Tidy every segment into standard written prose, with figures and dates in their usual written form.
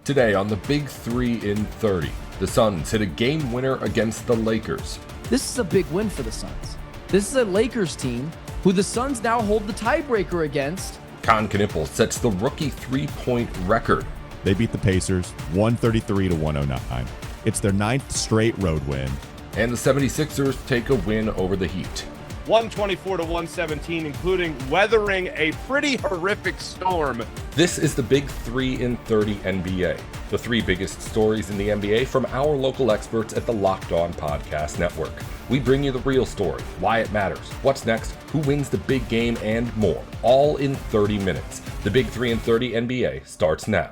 Today on the Big 3 in 30, the Suns hit a game winner against the Lakers. This is a big win for the Suns. This is a Lakers team who the Suns now hold the tiebreaker against. Kon Knueppel sets the rookie three-point record. They beat the Pacers 133-109. It's their 9th straight road win. And the 76ers take a win over the Heat. 124-117, including weathering a pretty horrific storm. This is the Big 3 in 30 NBA. The 3 biggest stories in the NBA from our local experts at the Locked On Podcast Network. We bring you the real story, why it matters, what's next, who wins the big game, and more, all in 30 minutes. The Big 3 in 30 NBA starts now.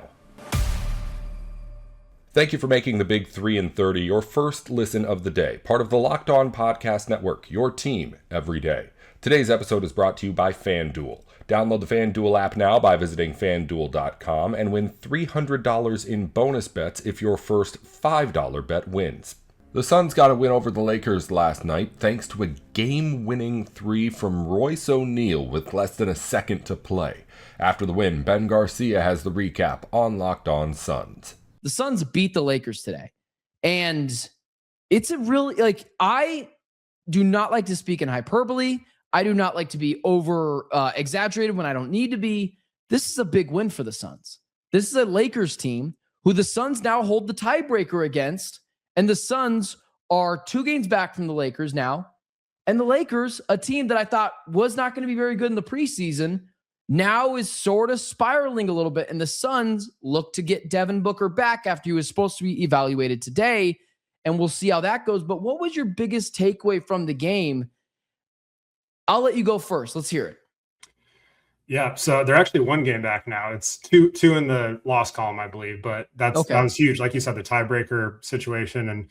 Thank you for making the Big 3 in 30 your first listen of the day, part of the Locked On Podcast Network, your team every day. Today's episode is brought to you by FanDuel. Download the FanDuel app now by visiting FanDuel.com and win $300 in bonus bets if your first $5 bet wins. The Suns got a win over the Lakers last night thanks to a game-winning three from Royce O'Neale with less than a second to play. After the win, Ben Garcia has the recap on Locked On Suns. The Suns beat the Lakers today. And it's a really, I do not like to speak in hyperbole. I do not like to be over exaggerated when I don't need to be. This is a big win for the Suns. This is a Lakers team who the Suns now hold the tiebreaker against. And the Suns are 2 games back from the Lakers now. And the Lakers, a team that I thought was not going to be very good in the preseason, now is sort of spiraling a little bit, and the Suns look to get Devin Booker back after he was supposed to be evaluated today, and we'll see how that goes. But what was your biggest takeaway from the game? I'll let you go first. Let's hear it. Yeah, so they're actually 1 game back now. It's two in the loss column, I believe, but that was huge. Like you said, the tiebreaker situation, and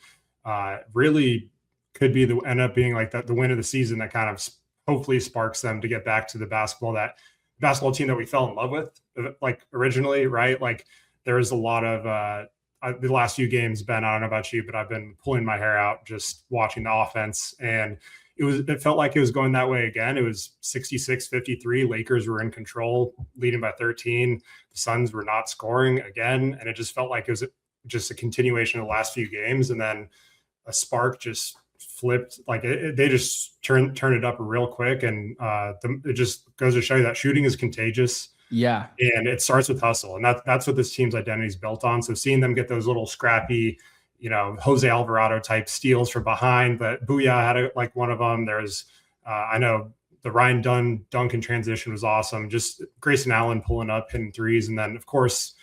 really could be end up being like the win of the season that kind of hopefully sparks them to get back to the basketball team that we fell in love with, like originally, right? Like there is a lot of the last few games, Ben, I don't know about you, but I've been pulling my hair out just watching the offense, and it felt like it was going that way again. It was 66-53. Lakers were in control, leading by 13. The Suns were not scoring again, and it just felt like it was just a continuation of the last few games, and then a spark just flipped. Like they just turn it up real quick, and it just goes to show you that shooting is contagious. Yeah, and it starts with hustle, and that's what this team's identity is built on. So seeing them get those little scrappy, Jose Alvarado type steals from behind, but Booyah had one of them. There's I know the Ryan Duncan transition was awesome. Just Grayson Allen pulling up, hitting threes, and then of course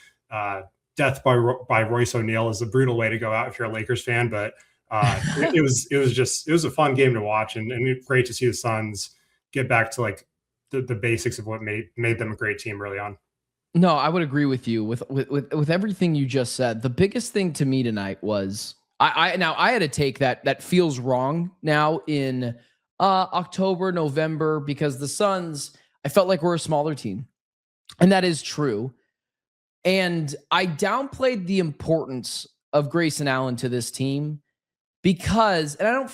death by Royce O'Neale is a brutal way to go out if you're a Lakers fan, but. It was a fun game to watch, and great to see the Suns get back to like the basics of what made them a great team early on. No, I would agree with you with everything you just said. The biggest thing to me tonight was I had a take that feels wrong now in October, November, because the Suns, I felt like we're a smaller team, and that is true. And I downplayed the importance of Grayson Allen to this team. Because, and I don't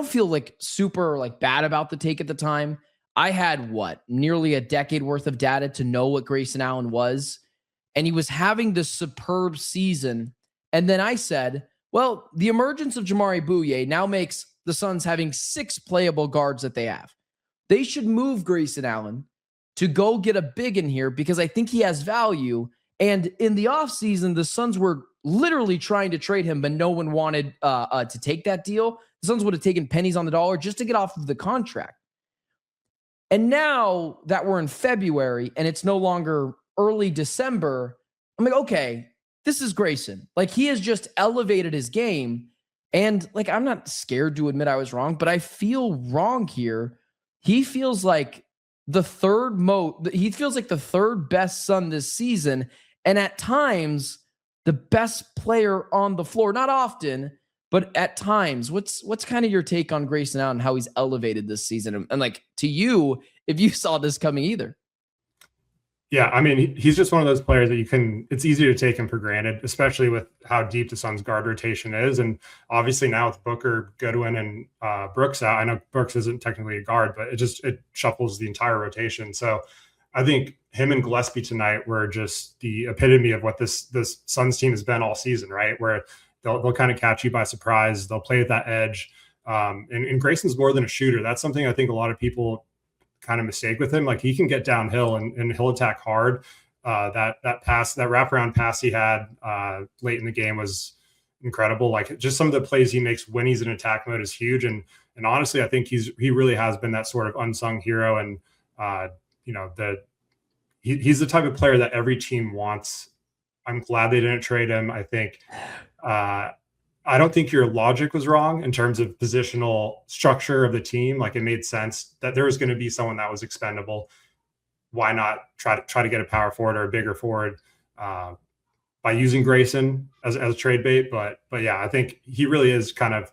feel like super like bad about the take at the time. I had nearly a decade worth of data to know what Grayson Allen was. And he was having this superb season. And then I said, well, the emergence of Jamaree Bouye now makes the Suns having 6 playable guards that they have. They should move Grayson Allen to go get a big in here because I think he has value. And in the offseason, the Suns were literally trying to trade him, but no one wanted to take that deal. The Suns would have taken pennies on the dollar just to get off of the contract. And now that we're in February and it's no longer early December, I'm like, okay, this is Grayson. Like, he has just elevated his game. And like, I'm not scared to admit I was wrong, but I feel wrong here. He feels like the third best Sun this season. And at times, the best player on the floor. Not often, but at times. What's kind of your take on Grayson Allen and how he's elevated this season? And like, to you, if you saw this coming either. Yeah, I mean, he's just one of those players that it's easy to take him for granted, especially with how deep the Suns guard rotation is. And obviously now with Booker, Goodwin, and Brooks out, I know Brooks isn't technically a guard, but it shuffles the entire rotation. So I think him and Gillespie tonight were just the epitome of what this Suns team has been all season, right? Where they'll kind of catch you by surprise. They'll play at that edge. And Grayson's more than a shooter. That's something I think a lot of people kind of mistake with him. Like, he can get downhill and he'll attack hard. That wraparound pass he had late in the game was incredible. Like, just some of the plays he makes when he's in attack mode is huge. And honestly, I think he really has been that sort of unsung hero. And he's the type of player that every team wants. I'm glad they didn't trade him. I think I don't think your logic was wrong in terms of positional structure of the team. Like, it made sense that there was going to be someone that was expendable. Why not try to get a power forward or a bigger forward by using Grayson as a trade bait? But yeah, I think he really is kind of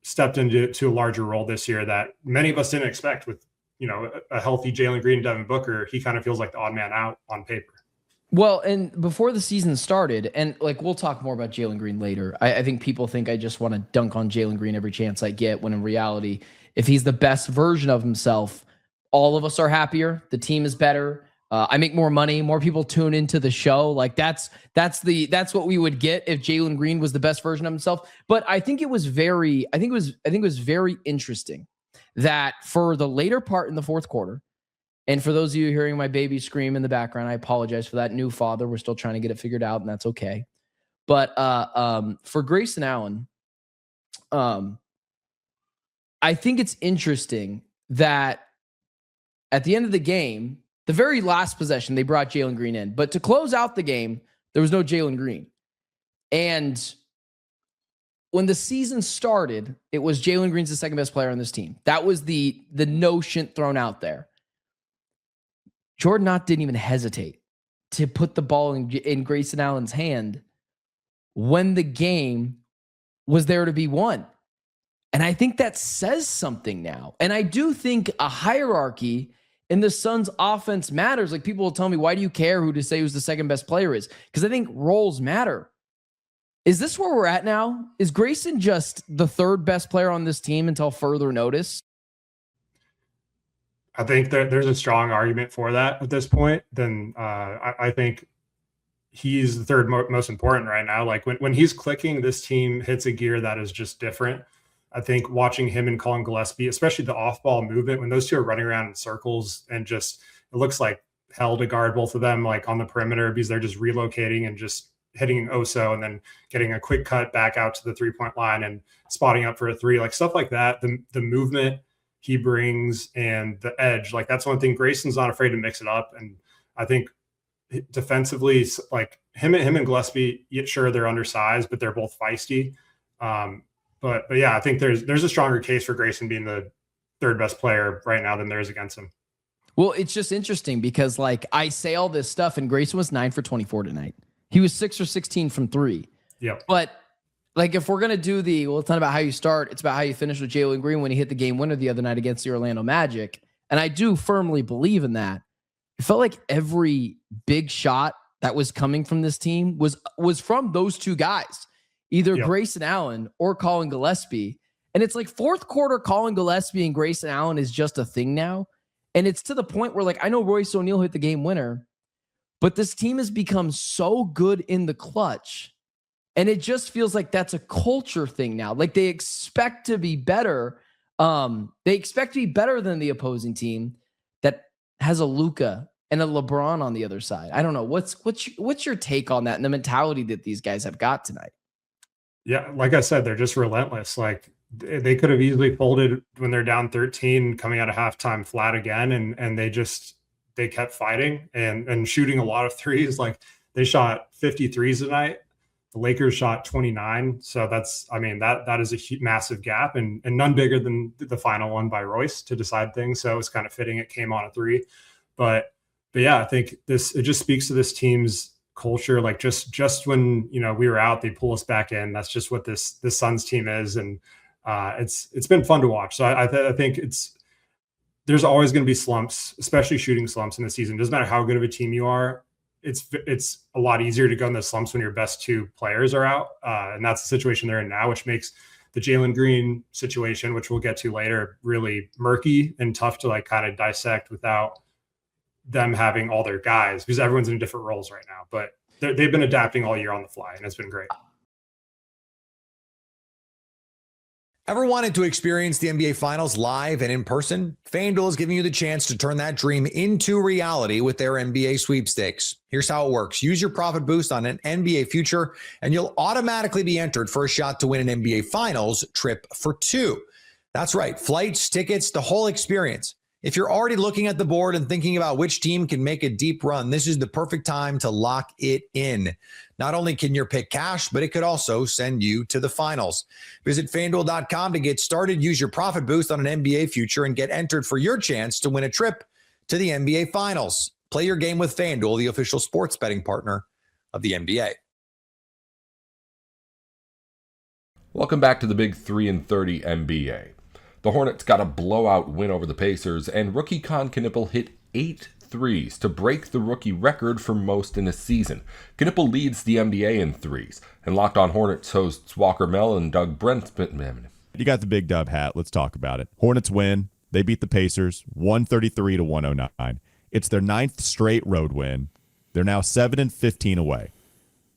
stepped into a larger role this year that many of us didn't expect. With a healthy Jalen Green and Devin Booker, he kind of feels like the odd man out on paper. Well, and before the season started, and like, we'll talk more about Jalen Green later. I think people think I just want to dunk on Jalen Green every chance I get, when in reality, if he's the best version of himself, all of us are happier. The team is better. I make more money. More people tune into the show. Like, that's what we would get if Jalen Green was the best version of himself. But I think it was very interesting that for the later part in the fourth quarter, and for those of you hearing my baby scream in the background, I apologize for that. New father, we're still trying to get it figured out, and that's okay. But for Grayson Allen, I think it's interesting that at the end of the game, the very last possession, they brought Jalen Green in. But to close out the game, there was no Jalen Green. And when the season started, it was Jalen Green's the second best player on this team. That was the notion thrown out there. Jordan Knott didn't even hesitate to put the ball in Grayson Allen's hand when the game was there to be won. And I think that says something now. And I do think a hierarchy in the Suns offense matters. Like, people will tell me, why do you care who to say who's the second best player is? Because I think roles matter. Is this where we're at now? Is Grayson just the third best player on this team until further notice? I think that there's a strong argument for that at this point. Then I think he's the third most important right now. Like, when he's clicking, this team hits a gear that is just different. I think watching him and Kon Knueppel, especially the off-ball movement, when those two are running around in circles and just, it looks like hell to guard both of them, like on the perimeter, because they're just relocating and just hitting Oso and then getting a quick cut back out to the three-point line and spotting up for a three, like stuff like that. The movement he brings and the edge, like, that's one thing. Grayson's not afraid to mix it up. And I think defensively, like, him and Gillespie, sure, they're undersized, but they're both feisty. But yeah, I think there's a stronger case for Grayson being the third best player right now than there is against him. Well, it's just interesting because, like, I say all this stuff, and Grayson was 9 for 24 tonight. He was 6 for 16 from three. Yeah. But, like, if we're going to do it's not about how you start, it's about how you finish with Jalen Green when he hit the game winner the other night against the Orlando Magic. And I do firmly believe in that. It felt like every big shot that was coming from this team was from those two guys, either Grayson Allen or Kon Knueppel. And it's like fourth quarter, Kon Knueppel and Grayson Allen is just a thing now. And it's to the point where, like, I know Royce O'Neale hit the game winner, but this team has become so good in the clutch. And it just feels like that's a culture thing now. Like, they expect to be better. They expect to be better than the opposing team that has a Luka and a LeBron on the other side. I don't know. What's your take on that and the mentality that these guys have got tonight? Yeah, like I said, they're just relentless. Like, they could have easily folded when they're down 13 coming out of halftime flat again. And they kept fighting and shooting a lot of threes. Like, they shot 50 threes tonight. The Lakers shot 29. So that is a massive gap and none bigger than the final one by Royce to decide things. So it's kind of fitting it came on a three. But yeah, I think it just speaks to this team's culture. Like, just when, we were out, they pull us back in. That's just what this Suns team is. And it's been fun to watch. So I think there's always going to be slumps, especially shooting slumps in the season. It doesn't matter how good of a team you are. It's a lot easier to go in the slumps when your best two players are out. And that's the situation they're in now, which makes the Jalen Green situation, which we'll get to later, really murky and tough to, like, kind of dissect without them having all their guys, because everyone's in different roles right now. But they've been adapting all year on the fly, and it's been great. Ever wanted to experience the NBA Finals live and in person? FanDuel is giving you the chance to turn that dream into reality with their NBA sweepstakes. Here's how it works. Use your profit boost on an NBA future, and you'll automatically be entered for a shot to win an NBA Finals trip for two. That's right. Flights, tickets, the whole experience. If you're already looking at the board and thinking about which team can make a deep run, this is the perfect time to lock it in. Not only can your pick cash, but it could also send you to the finals. Visit FanDuel.com to get started. Use your profit boost on an NBA future and get entered for your chance to win a trip to the NBA Finals. Play your game with FanDuel, the official sports betting partner of the NBA. Welcome back to the Big 3-30 NBA. The Hornets got a blowout win over the Pacers, and rookie Kon Knueppel hit 8 threes to break the rookie record for most in a season. Knueppel leads the NBA in threes, and Locked On Hornets hosts Walker Mell and Doug Brentman. You got the big dub hat. Let's talk about it. Hornets win. They beat the Pacers 133-109. It's their 9th straight road win. They're now 7-15 away.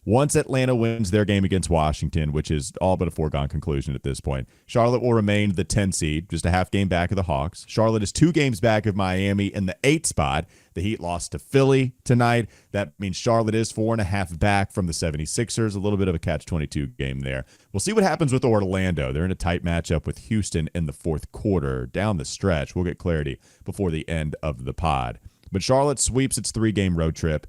Once Atlanta wins their game against Washington, which is all but a foregone conclusion at this point, Charlotte will remain the 10 seed, just a half game back of the Hawks. Charlotte is 2 games back of Miami in the 8th spot. The Heat lost to Philly tonight. That means Charlotte is 4.5 back from the 76ers. A little bit of a catch-22 game there. We'll see what happens with Orlando. They're in a tight matchup with Houston in the 4th quarter. Down the stretch, we'll get clarity before the end of the pod. But Charlotte sweeps its 3-game road trip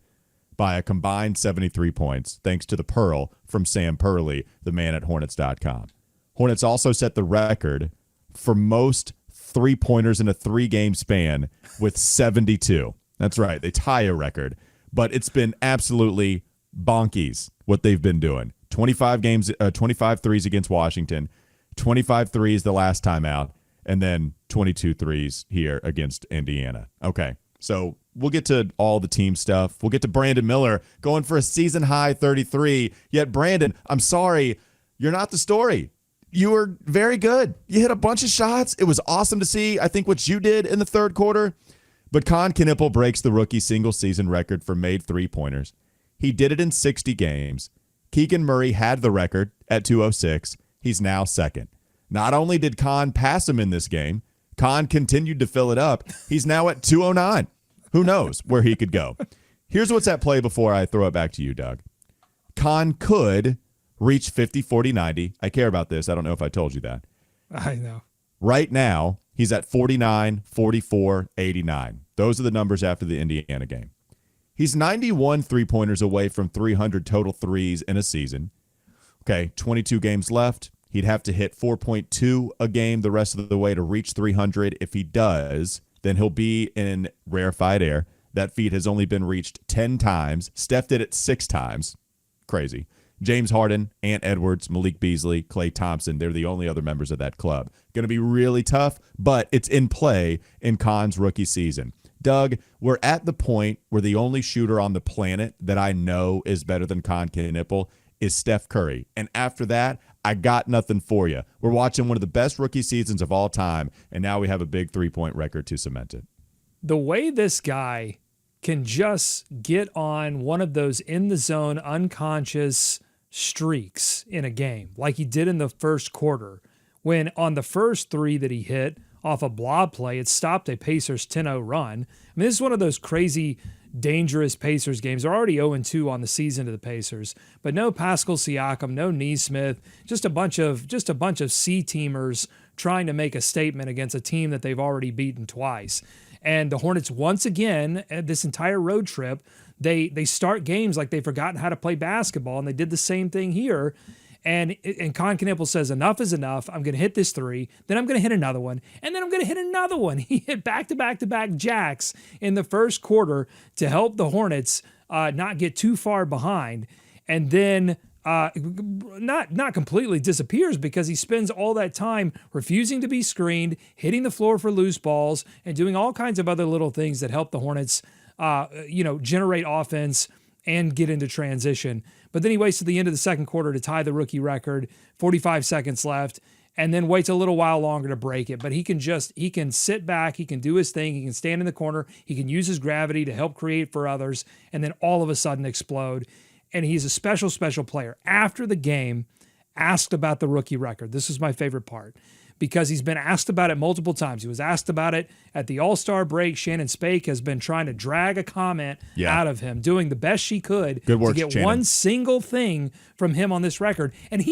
by a combined 73 points, thanks to the Pearl from Sam Purley, the man at Hornets.com. Hornets also set the record for most three-pointers in a 3-game span with 72. That's right, they tie a record. But it's been absolutely bonkies what they've been doing. 25 threes against Washington, 25 threes the last time out, and then 22 threes here against Indiana. Okay, so we'll get to all the team stuff. We'll get to Brandon Miller going for a season-high 33. Yet, Brandon, I'm sorry, you're not the story. You were very good. You hit a bunch of shots. It was awesome to see, I think, what you did in the 3rd quarter. But Kon Knueppel breaks the rookie single-season record for made three-pointers. He did it in 60 games. Keegan Murray had the record at 206. He's now 2nd. Not only did Kon pass him in this game, Kon continued to fill it up. He's now at 209. Who knows where he could go? Here's what's at play before I throw it back to you, Doug. Kon could reach 50, 40, 90. I care about this. I don't know if I told you that. I know. Right now, he's at 49, 44, 89. Those are the numbers after the Indiana game. He's 91 three-pointers away from 300 total threes in a season. Okay, 22 games left. He'd have to hit 4.2 a game the rest of the way to reach 300. If he does, then he'll be in rarefied air. That feat has only been reached 10 times. Steph did it 6 times. Crazy. James Harden, Ant Edwards, Malik Beasley, Klay Thompson, they're the only other members of that club. Going to be really tough, but it's in play in Kon's rookie season. Doug, we're at the point where the only shooter on the planet that I know is better than Kon Knueppel is Steph Curry. And after that, I got nothing for you. We're watching one of the best rookie seasons of all time, and now we have a big three-point record to cement it. The way this guy can just get on one of those in-the-zone, unconscious streaks in a game, like he did in the 1st quarter, when on the first 3 that he hit off a blob play, it stopped a Pacers 10-0 run. I mean, this is one of those crazy, dangerous Pacers games. They're already 0-2 on the season to the Pacers, but no Pascal Siakam, no Nesmith, just a bunch of C-teamers trying to make a statement against a team that they've already beaten twice. And the Hornets, once again, at this entire road trip, they start games like they've forgotten how to play basketball, and they did the same thing here. And Kon Knueppel says, enough is enough. I'm going to hit this 3. Then I'm going to hit another one. And then I'm going to hit another one. He hit back-to-back-to-back jacks in the 1st quarter to help the Hornets not get too far behind. And then not completely disappears because he spends all that time refusing to be screened, hitting the floor for loose balls, and doing all kinds of other little things that help the Hornets generate offense and get into transition. But then he waits to the end of the 2nd quarter to tie the rookie record, 45 seconds left, and then waits a little while longer to break it. But he can sit back, he can do his thing, he can stand in the corner, he can use his gravity to help create for others, and then all of a sudden explode. And he's a special, special player. After the game, asked about the rookie record. This is my favorite part, because he's been asked about it multiple times. He was asked about it at the All-Star break. Shannon Spake has been trying to drag a comment out of him, doing the best she could to get Shannon. one single thing from him on this record. And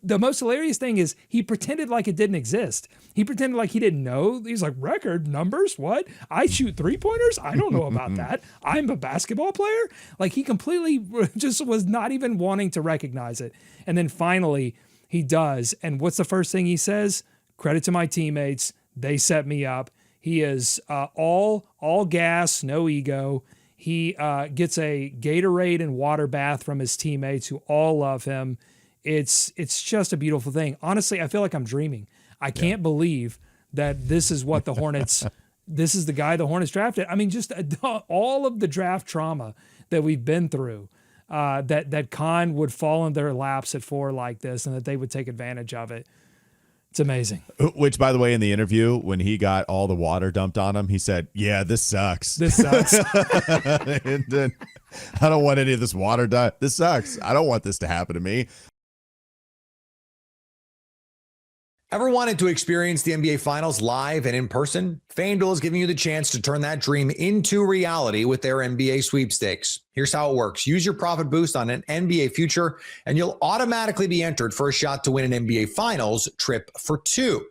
the most hilarious thing is he pretended like it didn't exist. He pretended like he didn't know. He's like, record numbers? What? I shoot three-pointers? I don't know about that. I'm a basketball player? Like, he completely just was not even wanting to recognize it. And then finally he does. And what's the first thing he says? Credit to my teammates. They set me up. He is all gas, no ego. He gets a Gatorade and water bath from his teammates who all love him. It's just a beautiful thing. Honestly, I feel like I'm dreaming. I can't believe that this is what the Hornets, this is the guy the Hornets drafted. I mean, just all of the draft trauma that we've been through, that Kon would fall in their laps at 4 like this, and that they would take advantage of it. It's amazing. Which, by the way, in the interview, when he got all the water dumped on him, he said, yeah, this sucks. This sucks. And then, I don't want any of this water done. This sucks. I don't want this to happen to me. Ever wanted to experience the NBA Finals live and in person? FanDuel is giving you the chance to turn that dream into reality with their NBA sweepstakes. Here's how it works. Use your profit boost on an NBA future, and you'll automatically be entered for a shot to win an NBA Finals trip for 2.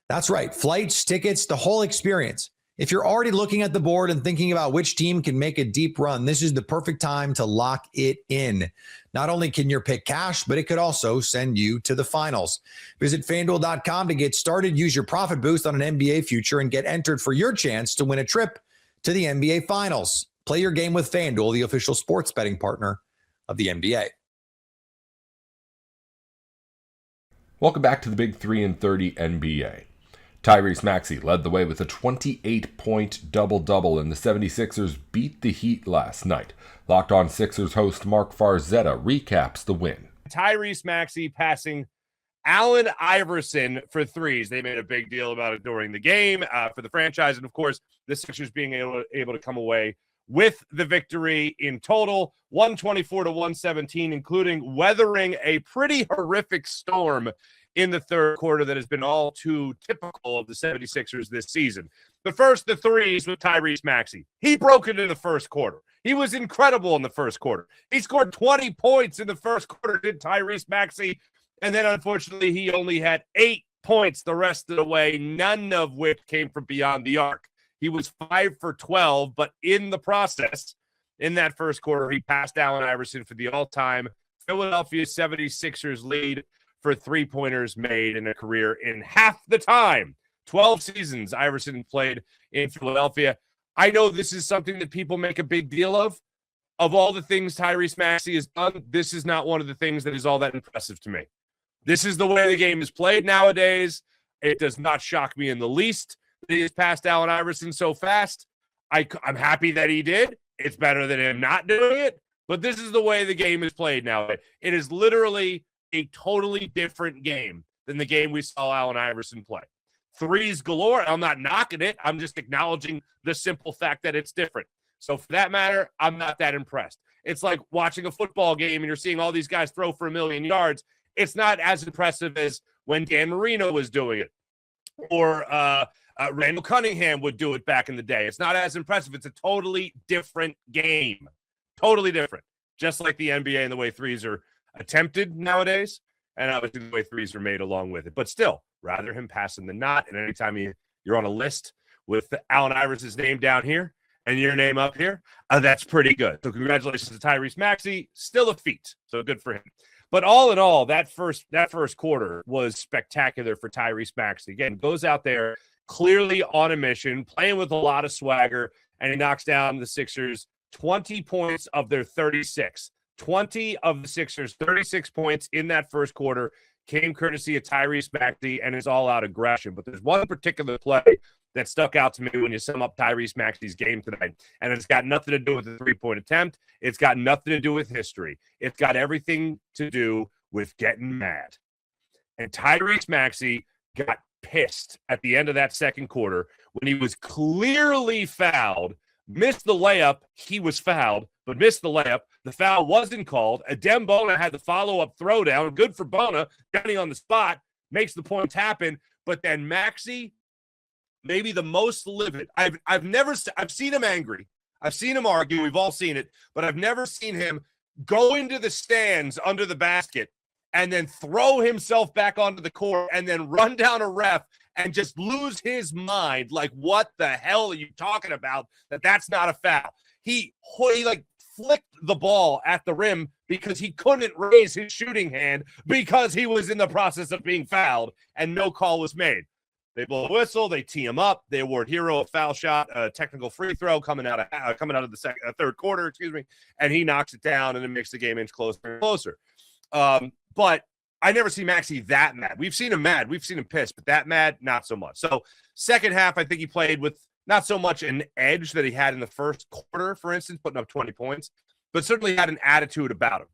That's right. Flights, tickets, the whole experience. If you're already looking at the board and thinking about which team can make a deep run, this is the perfect time to lock it in. Not only can your pick cash, but it could also send you to the finals. Visit FanDuel.com to get started. Use your profit boost on an NBA future and get entered for your chance to win a trip to the NBA Finals. Play your game with FanDuel, the official sports betting partner of the NBA. Welcome back to the Big 3 and 30 NBA. Tyrese Maxey led the way with a 28-point double-double, and the 76ers beat the Heat last night. Locked On Sixers host Mark Farzetta recaps the win. Tyrese Maxey passing Allen Iverson for threes. They made a big deal about it during the game for the franchise, and of course, the Sixers being able to come away with the victory in total, 124-117, including weathering a pretty horrific storm in the third quarter that has been all too typical of the 76ers this season. But first, the threes with Tyrese Maxey. He broke it in the first quarter. He was incredible in the first quarter. He scored 20 points in the first quarter, did Tyrese Maxey. And then, unfortunately, he only had 8 points the rest of the way, none of which came from beyond the arc. He was 5 for 12, but in the process, in that first quarter, he passed Allen Iverson for the all-time Philadelphia 76ers lead for three-pointers made in a career in half the time. 12 seasons Iverson played in Philadelphia. I know this is something that people make a big deal of. Of all the things Tyrese Maxey has done, this is not one of the things that is all that impressive to me. This is the way the game is played nowadays. It does not shock me in the least that he has passed Allen Iverson so fast. I'm happy that he did. It's better than him not doing it, but this is the way the game is played now. It is literally a totally different game than the game we saw Allen Iverson play. Threes galore. I'm not knocking it. I'm just acknowledging the simple fact that it's different. So for that matter, I'm not that impressed. It's like watching a football game and you're seeing all these guys throw for 1,000,000 yards. It's not as impressive as when Dan Marino was doing it, or Randall Cunningham would do it back in the day. It's not as impressive. It's a totally different game. Totally different. Just like the NBA and the way threes are attempted nowadays, and obviously the way threes are made along with it. But still, rather him passing than not. And anytime you're on a list with Allen Iverson's name down here and your name up here, that's pretty good. So congratulations to Tyrese Maxey. Still a feat. So good for him. But all in all, that first quarter was spectacular for Tyrese Maxey. Again, goes out there clearly on a mission, playing with a lot of swagger, and he knocks down the Sixers 20 points of their 36. 20 of the Sixers' 36 points in that first quarter came courtesy of Tyrese Maxey and his all-out aggression. But there's one particular play that stuck out to me when you sum up Tyrese Maxey's game tonight, and it's got nothing to do with the three-point attempt. It's got nothing to do with history. It's got everything to do with getting mad. And Tyrese Maxey got pissed at the end of that second quarter when he was clearly fouled, missed the layup. He was fouled, but missed the layup. The foul wasn't called. Adem Bona had the follow-up throwdown. Good for Bona, getting on the spot, makes the points happen. But then Maxey, maybe the most livid. I've seen him angry. I've seen him argue. We've all seen it, but I've never seen him go into the stands under the basket and then throw himself back onto the court and then run down a ref and just lose his mind. Like, what the hell are you talking about? That's not a foul. He like flicked the ball at the rim because he couldn't raise his shooting hand because he was in the process of being fouled and no call was made. They blow a whistle. They tee him up. They award Hero a foul shot, a technical free throw coming out of the third quarter, and he knocks it down, and it makes the game inch closer and closer. But I never see Maxey that mad. We've seen him mad. We've seen him pissed, but that mad, not so much. So second half, I think he played with not so much an edge that he had in the first quarter, for instance, putting up 20 points, but certainly had an attitude about him.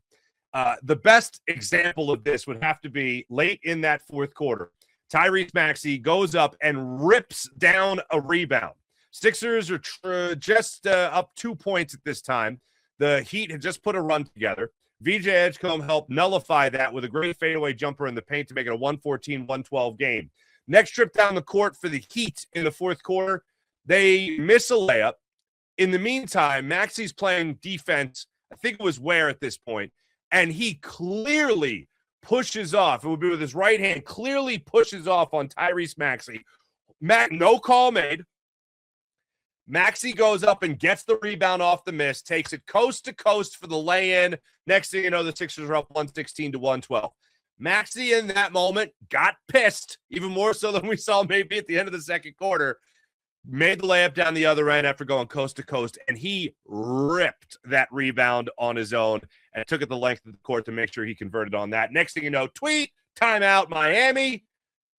The best example of this would have to be late in that fourth quarter. Tyrese Maxey goes up and rips down a rebound. Sixers are just up 2 points at this time. The Heat had just put a run together. VJ Edgecombe helped nullify that with a great fadeaway jumper in the paint to make it a 114-112 game. Next trip down the court for the Heat in the fourth quarter, they miss a layup. In the meantime, Maxey's playing defense. I think it was Ware at this point, and he clearly pushes off. It would be with his right hand, clearly pushes off on Tyrese Maxey. No call made. Maxey goes up and gets the rebound off the miss, takes it coast to coast for the lay-in. Next thing you know, the Sixers are up 116-112. Maxey in that moment got pissed, even more so than we saw maybe at the end of the second quarter. Made the layup down the other end after going coast to coast, and he ripped that rebound on his own and took it the length of the court to make sure he converted on that. Next thing you know, tweet, timeout, Miami,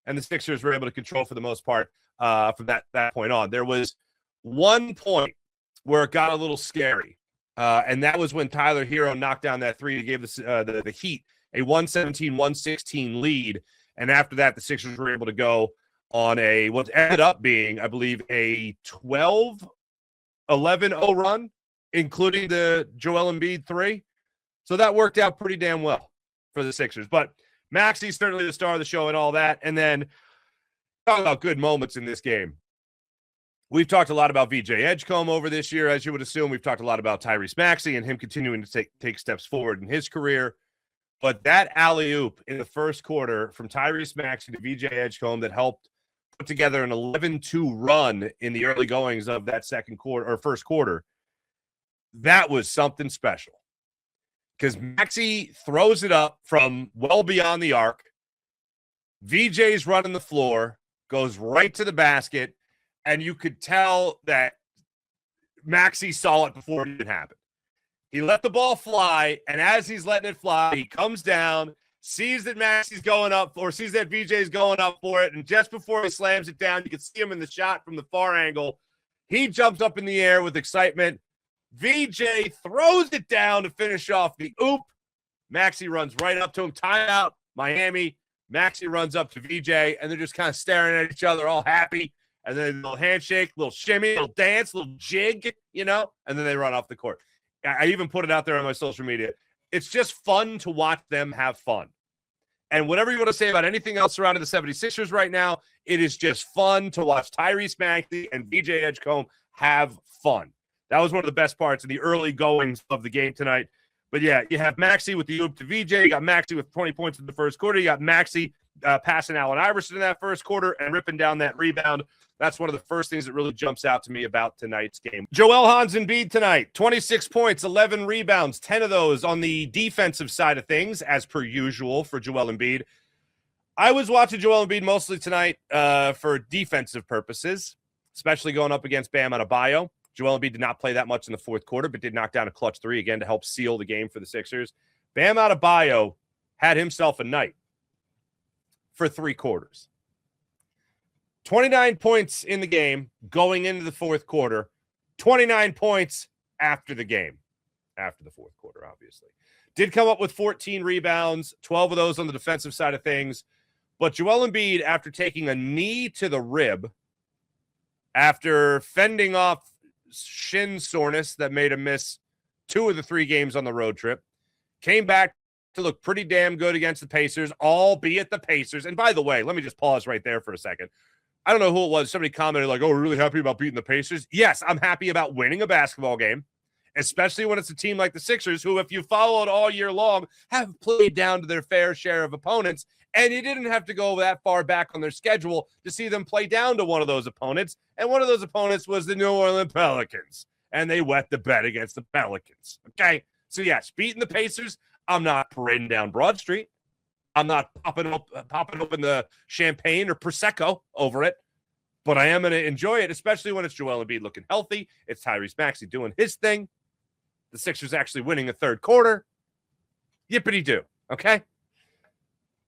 and the Sixers were able to control for the most part from that point on. There was one point where it got a little scary, and that was when Tyler Hero knocked down that three to give the Heat a 117-116 lead, and after that, the Sixers were able to go on what ended up being, I believe, a 12-11-0 run, including the Joel Embiid three. So that worked out pretty damn well for the Sixers. But Maxey's certainly the star of the show and all that. And then talk about good moments in this game. We've talked a lot about VJ Edgecombe over this year, as you would assume. We've talked a lot about Tyrese Maxey and him continuing to take steps forward in his career. But that alley-oop in the first quarter from Tyrese Maxey to VJ Edgecombe that helped put together an 11-2 run in the early goings of that first quarter, that was something special. Because Maxey throws it up from well beyond the arc. VJ's running the floor, goes right to the basket, and you could tell that Maxey saw it before it even happened. He let the ball fly, and as he's letting it fly, he comes down, sees that Maxey's going up, or sees that VJ's going up for it, and just before he slams it down, you can see him in the shot from the far angle. He jumps up in the air with excitement. VJ throws it down to finish off the oop. Maxey runs right up to him. Timeout, Miami. Maxey runs up to VJ, and they're just kind of staring at each other, all happy. And then a little handshake, little shimmy, little dance, little jig, and then they run off the court. I even put it out there on my social media. It's just fun to watch them have fun. And whatever you want to say about anything else surrounding the 76ers right now, it is just fun to watch Tyrese Maxey and VJ Edgecombe have fun. That was one of the best parts in the early goings of the game tonight. But yeah, you have Maxey with the oop to VJ. You got Maxey with 20 points in the first quarter. You got Maxey passing Allen Iverson in that first quarter and ripping down that rebound. That's one of the first things that really jumps out to me about tonight's game. Joel Embiid tonight, 26 points, 11 rebounds, 10 of those on the defensive side of things, as per usual for Joel Embiid. I was watching Joel Embiid mostly tonight for defensive purposes, especially going up against Bam Adebayo. Joel Embiid did not play that much in the fourth quarter, but did knock down a clutch three again to help seal the game for the Sixers. Bam Adebayo had himself a night for 3 quarters. 29 points in the game going into the fourth quarter, 29 points after the game, after the fourth quarter, obviously. Did come up with 14 rebounds, 12 of those on the defensive side of things. But Joel Embiid, after taking a knee to the rib, after fending off shin soreness that made him miss 2 of the 3 games on the road trip, came back to look pretty damn good against the Pacers, albeit the Pacers. And by the way, let me just pause right there for a second. I don't know who it was. Somebody commented like, oh, we're really happy about beating the Pacers. Yes, I'm happy about winning a basketball game, especially when it's a team like the Sixers, who, if you followed all year long, have played down to their fair share of opponents. And you didn't have to go that far back on their schedule to see them play down to one of those opponents. And one of those opponents was the New Orleans Pelicans. And they wet the bed against the Pelicans. Okay? So, yes, beating the Pacers, I'm not parading down Broad Street. I'm not popping open the champagne or Prosecco over it. But I am going to enjoy it, especially when it's Joel Embiid looking healthy. It's Tyrese Maxey doing his thing. The Sixers actually winning a third quarter. Yippity-doo. Okay?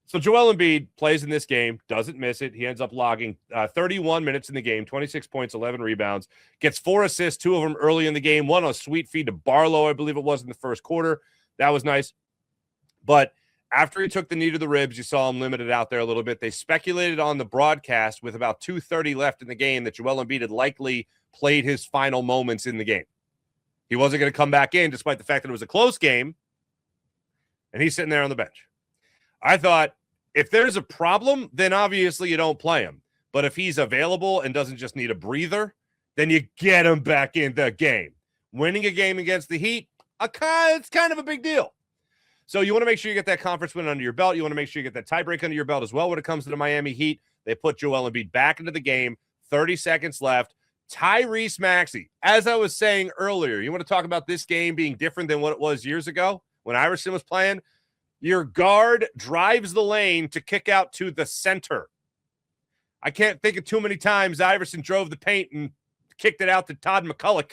So Joel Embiid plays in this game, doesn't miss it. He ends up logging 31 minutes in the game, 26 points, 11 rebounds, gets 4 assists, 2 of them early in the game, 1 on a sweet feed to Barlow, I believe it was, in the first quarter. That was nice. But after he took the knee to the ribs, you saw him limited out there a little bit. They speculated on the broadcast with about 2:30 left in the game that Joel Embiid had likely played his final moments in the game. He wasn't going to come back in despite the fact that it was a close game, and he's sitting there on the bench. I thought, if there's a problem, then obviously you don't play him. But if he's available and doesn't just need a breather, then you get him back in the game. Winning a game against the Heat, it's kind of a big deal. So you want to make sure you get that conference win under your belt. You want to make sure you get that tiebreak under your belt as well when it comes to the Miami Heat. They put Joel Embiid back into the game, 30 seconds left. Tyrese Maxey, as I was saying earlier, you want to talk about this game being different than what it was years ago when Iverson was playing? Your guard drives the lane to kick out to the center. I can't think of too many times Iverson drove the paint and kicked it out to Todd McCulloch.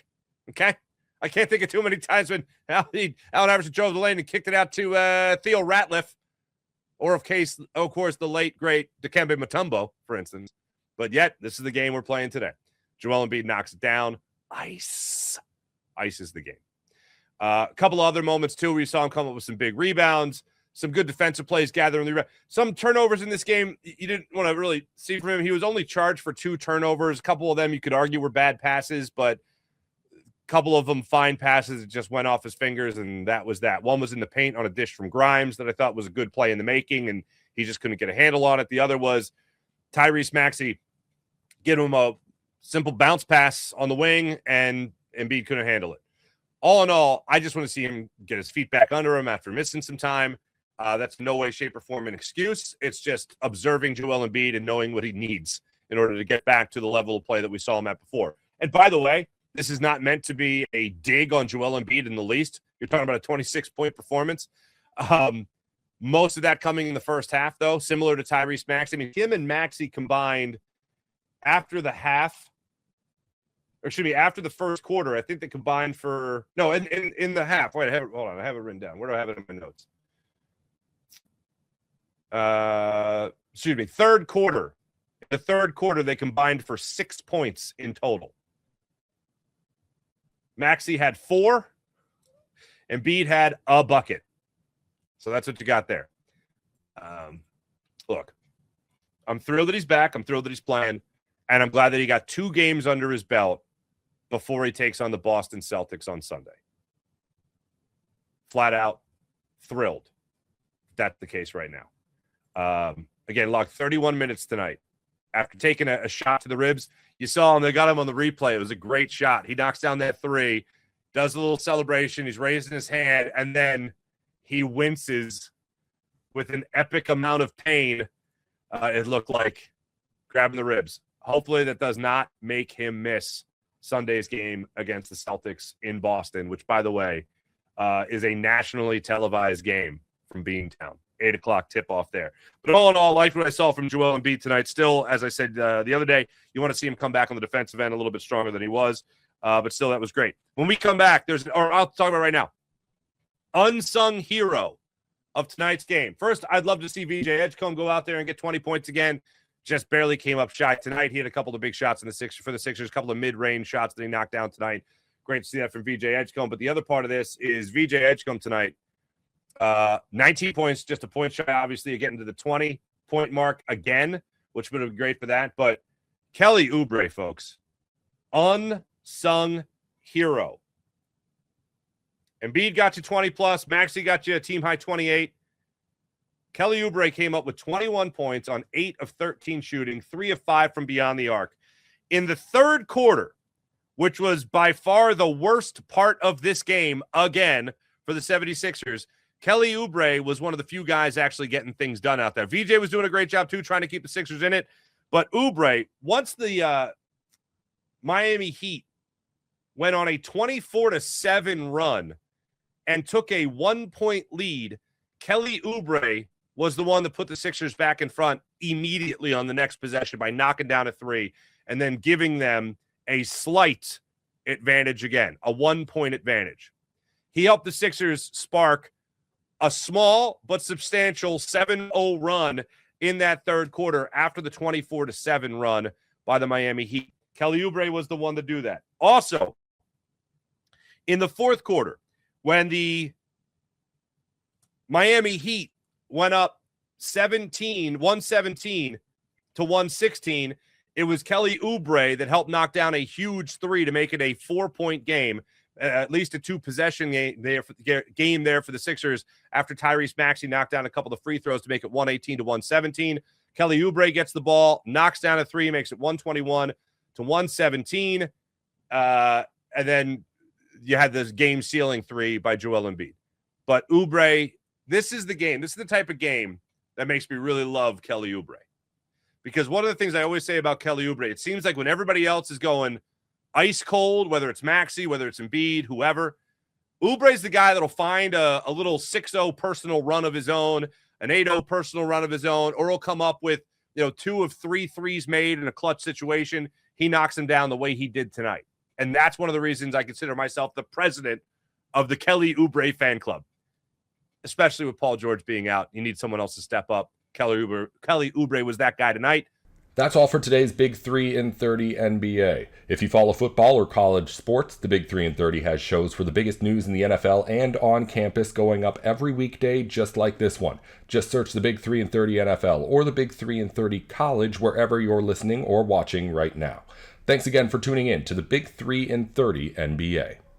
Okay? I can't think of too many times when Allen Iverson drove the lane and kicked it out to Theo Ratliff, or of course, the late, great Dikembe Mutombo, for instance. But yet, this is the game we're playing today. Joel Embiid knocks it down. Ice is the game. A couple of other moments, too, where you saw him come up with some big rebounds, some good defensive plays gathering the rebound. Some turnovers in this game you didn't want to really see from him. He was only charged for 2 turnovers. A couple of them you could argue were bad passes, but a couple of them fine passes that just went off his fingers, and that was that. One was in the paint on a dish from Grimes that I thought was a good play in the making, and he just couldn't get a handle on it. The other was Tyrese Maxey get him a simple bounce pass on the wing, and Embiid couldn't handle it. All in all, I just want to see him get his feet back under him after missing some time. That's no way, shape, or form an excuse. It's just observing Joel Embiid and knowing what he needs in order to get back to the level of play that we saw him at before. And by the way, this is not meant to be a dig on Joel Embiid in the least. You're talking about a 26-point performance. Most of that coming in the first half, though, similar to Tyrese Maxey. I mean, him and Maxey combined after the first quarter, I think they combined for – no, in the half. Wait, hold on. I have it written down. Where do I have it in my notes? Third quarter. In the third quarter, they combined for 6 points in total. Maxey had 4. Embiid had a bucket. So that's what you got there. Look, I'm thrilled that he's back. I'm thrilled that he's playing. And I'm glad that he got 2 games under his belt before he takes on the Boston Celtics on Sunday. Flat out thrilled. That's the case right now. Again, logged 31 minutes tonight. After taking a shot to the ribs, you saw him. They got him on the replay. It was a great shot. He knocks down that 3, does a little celebration. He's raising his hand, and then he winces with an epic amount of pain. It looked like grabbing the ribs. Hopefully that does not make him miss Sunday's game against the Celtics in Boston, which, by the way, is a nationally televised game from Beantown. 8 o'clock tip-off there. But all in all, I liked what I saw from Joel Embiid tonight. Still, as I said the other day, you want to see him come back on the defensive end a little bit stronger than he was. But still, that was great. When we come back, I'll talk about right now, unsung hero of tonight's game. First, I'd love to see VJ Edgecombe go out there and get 20 points again. Just barely came up shy tonight. He had a couple of big shots for the Sixers, a couple of mid-range shots that he knocked down tonight. Great to see that from VJ Edgecombe. But the other part of this is VJ Edgecombe tonight. 19 points, just a point shy, obviously, getting to the 20. point mark again, which would have been great for that. But Kelly Oubre, folks, unsung hero. Embiid got you 20 plus. Maxey got you a team high 28. Kelly Oubre came up with 21 points on 8 of 13 shooting, 3 of 5 from beyond the arc. In the third quarter, which was by far the worst part of this game, again, for the 76ers, Kelly Oubre was one of the few guys actually getting things done out there. VJ was doing a great job, too, trying to keep the Sixers in it. But Oubre, once the Miami Heat went on a 24-7 run and took a 1-point lead, Kelly Oubre was the one that put the Sixers back in front immediately on the next possession by knocking down a 3 and then giving them a slight advantage again, a 1-point advantage. He helped the Sixers spark a small but substantial 7-0 run in that third quarter after the 24-7 run by the Miami Heat. Kelly Oubre was the one to do that. Also, in the fourth quarter, when the Miami Heat went up 117 to 116, it was Kelly Oubre that helped knock down a huge 3 to make it a 4-point game, at least a 2-possession game there for the Sixers after Tyrese Maxey knocked down a couple of free throws to make it 118 to 117. Kelly Oubre gets the ball, knocks down a 3, makes it 121 to 117. And then you had this game-sealing 3 by Joel Embiid. But Oubre, this is the game. This is the type of game that makes me really love Kelly Oubre. Because one of the things I always say about Kelly Oubre, it seems like when everybody else is going ice cold, whether it's Maxey, whether it's Embiid, whoever, Oubre's the guy that'll find a little 6-0 personal run of his own, an 8-0 personal run of his own, or he'll come up with 2 of 3 threes made in a clutch situation. He knocks him down the way he did tonight. And that's one of the reasons I consider myself the president of the Kelly Oubre fan club, especially with Paul George being out. You need someone else to step up. Kelly Oubre was that guy tonight. That's all for today's Big 3 in 30 NBA. If you follow football or college sports, the Big 3 in 30 has shows for the biggest news in the NFL and on campus going up every weekday just like this one. Just search the Big 3 in 30 NFL or the Big 3 in 30 College wherever you're listening or watching right now. Thanks again for tuning in to the Big 3 in 30 NBA.